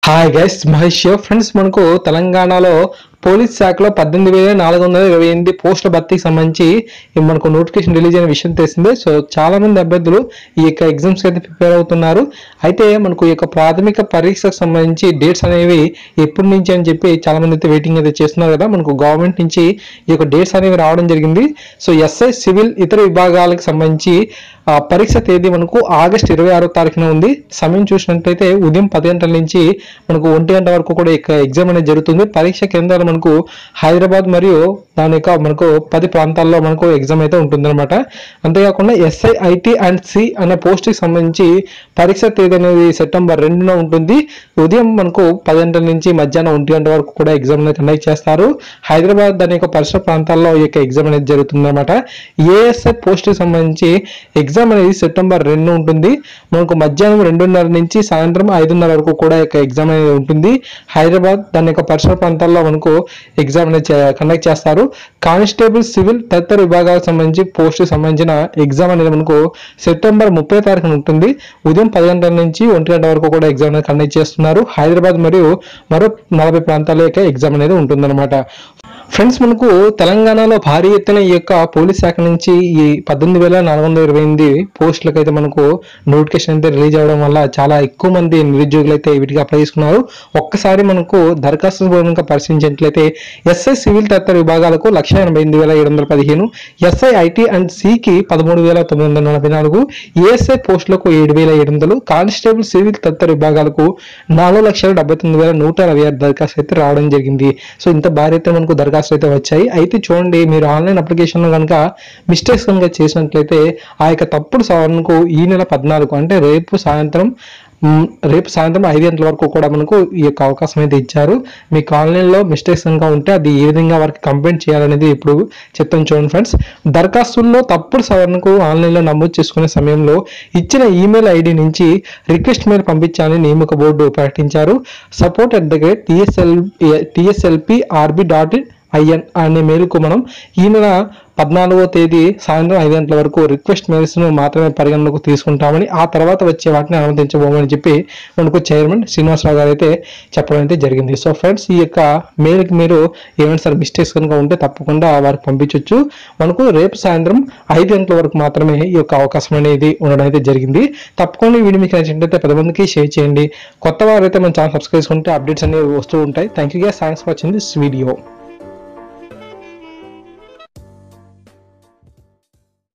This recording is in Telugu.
Hi guys, Mahesh friends. మనకు తెలంగాణలో పోలీస్ శాఖలో 18,428 పోస్టుల భర్తీకి సంబంధించి మనకు నోటిఫికేషన్ రిలీజ్ అయిన విషయం తెలిసిందే. సో చాలా మంది అభ్యర్థులు ఈ యొక్క ఎగ్జామ్స్ అయితే ప్రిపేర్ అవుతున్నారు. అయితే మనకు ఈ యొక్క ప్రాథమిక పరీక్షకు సంబంధించి డేట్స్ అనేవి ఎప్పటి నుంచి అని చెప్పి చాలా మంది అయితే వెయిటింగ్ అయితే చేస్తున్నారు కదా. మనకు గవర్నమెంట్ నుంచి ఈ యొక్క డేట్స్ అనేవి రావడం జరిగింది. సో ఎస్ఐ, సివిల్, ఇతర విభాగాలకు సంబంధించి పరీక్ష తేదీ మనకు ఆగస్టు 26వ తారీఖున ఉంది. సమయం చూసినట్లయితే ఉదయం 10 గంటల నుంచి మనకు 1 గంట వరకు కూడా ఎగ్జామ్ అనేది జరుగుతుంది. పరీక్ష కేంద్రాలు మనకు హైదరాబాద్ మరియు దాని యొక్క మనకు 10 ప్రాంతాల్లో మనకు ఎగ్జామ్ అయితే ఉంటుందన్నమాట. అంతేకాకుండా ఎస్ఐ, ఐటీ అండ్ సి అనే పోస్ట్కి సంబంధించి పరీక్ష తేదీ అనేది సెప్టెంబర్ 2న ఉంటుంది. ఉదయం మనకు 10 గంటల నుంచి మధ్యాహ్నం 1 గంట వరకు కూడా ఎగ్జామ్ అనేది కండక్ట్ చేస్తారు. హైదరాబాద్ దాని యొక్క పరిసర ప్రాంతాల్లో ఈ యొక్క ఎగ్జామ్ అనేది జరుగుతుందన్నమాట. ఏఎస్ఐ పోస్ట్కి సంబంధించి ఎగ్జామ్ అనేది సెప్టెంబర్ 2 ఉంటుంది. మనకు మధ్యాహ్నం 2:30 నుంచి సాయంత్రం 5:30 వరకు కూడా ఎగ్జామ్ అనేది ఉంటుంది. హైదరాబాద్ దాని యొక్క పరిసర ప్రాంతాల్లో మనకు ఎగ్జామ్ అనేది కండక్ట్ చేస్తారు. కానిస్టేబుల్, సివిల్ తదితర విభాగాలకు సంబంధించి పోస్టుకు సంబంధించిన ఎగ్జామ్ అనేది మనకు సెప్టెంబర్ 30 తారీఖున ఉంటుంది. ఉదయం 10 గంటల నుంచి 1 గంట వరకు కూడా ఎగ్జామ్ అనేది కండక్ట్ చేస్తున్నారు. హైదరాబాద్ మరియు మరో 40 ప్రాంతాల్లో ఎగ్జామ్ అనేది ఉంటుందన్నమాట. ఫ్రెండ్స్, మనకు తెలంగాణలో భారీ ఎత్తున ఈ యొక్క పోలీస్ శాఖ నుంచి ఈ 18,428 పోస్టులకు అయితే మనకు నోటిఫికేషన్ అయితే రిలీజ్ అవ్వడం వల్ల చాలా ఎక్కువ మంది నిరుద్యోగులు అయితే వీటికి అప్లై చేసుకున్నారు. ఒక్కసారి మనకు దరఖాస్తు కనుక పరిశీలించినట్లయితే ఎస్ఐ, సివిల్ తదితర విభాగాలకు 1,88,715, ఎస్ఐ, ఐటీ అండ్ సికి 13,944, ఏఎస్ఐ పోస్టులకు 7,700, కానిస్టేబుల్, సివిల్ తదితర విభాగాలకు 4,79,146 దరఖాస్తు అయితే రావడం జరిగింది. సో ఇంత భారీ అయితే మనకు దరఖాస్తు అయితే వచ్చాయి. అయితే చూడండి, మీరు ఆన్లైన్ అప్లికేషన్ లో కనుక మిస్టేక్స్ కనుక చేసినట్లయితే ఆ యొక్క తప్పుడు సవరణకు ఈ నెల 14 అంటే రేపు సాయంత్రం 5 గంటల వరకు కూడా మనకు ఈ యొక్క అవకాశం అయితే ఇచ్చారు. మీకు ఆన్లైన్లో మిస్టేక్స్ కనుక ఉంటే అది ఏ విధంగా వారికి కంప్లైంట్ చేయాలనేది ఇప్పుడు చెప్తాను చూడండి ఫ్రెండ్స్. దరఖాస్తుల్లో తప్పుడు సవరణకు ఆన్లైన్లో నమోదు చేసుకునే సమయంలో ఇచ్చిన ఈమెయిల్ ఐడి నుంచి రిక్వెస్ట్ మెయిల్ పంపించాలని నియామక బోర్డు ప్రకటించారు. support@tslp.rb.in అనే మెయిల్కు మనం ఈ నెల 14వ తేదీ సాయంత్రం 5 గంటల వరకు రిక్వెస్ట్ మెయిల్స్ ను మాత్రమే పరిగణలోకి తీసుకుంటామని, ఆ తర్వాత వచ్చే వాటిని అనుమతించబోమని చెప్పి మనకు చైర్మన్ శ్రీనివాసరావు గారు అయితే చెప్పడం అయితే జరిగింది. సో ఫ్రెండ్స్, ఈ యొక్క మెయిల్కి మీరు ఏమైనా సరే మిస్టేక్స్ కనుక ఉంటే తప్పకుండా వారికి పంపించవచ్చు. మనకు రేపు సాయంత్రం 5 గంటల వరకు మాత్రమే ఈ యొక్క అవకాశం అనేది ఉండడం అయితే జరిగింది. తప్పకుండా ఈ వీడియో మీకు నచ్చినట్లయితే 10 మందికి షేర్ చేయండి. కొత్త వారు అయితే మన ఛానల్ సబ్స్క్రైబ్ చేసుకుంటే అప్డేట్స్ అనేవి వస్తూ ఉంటాయి. Thank you guys, thanks for watching this video.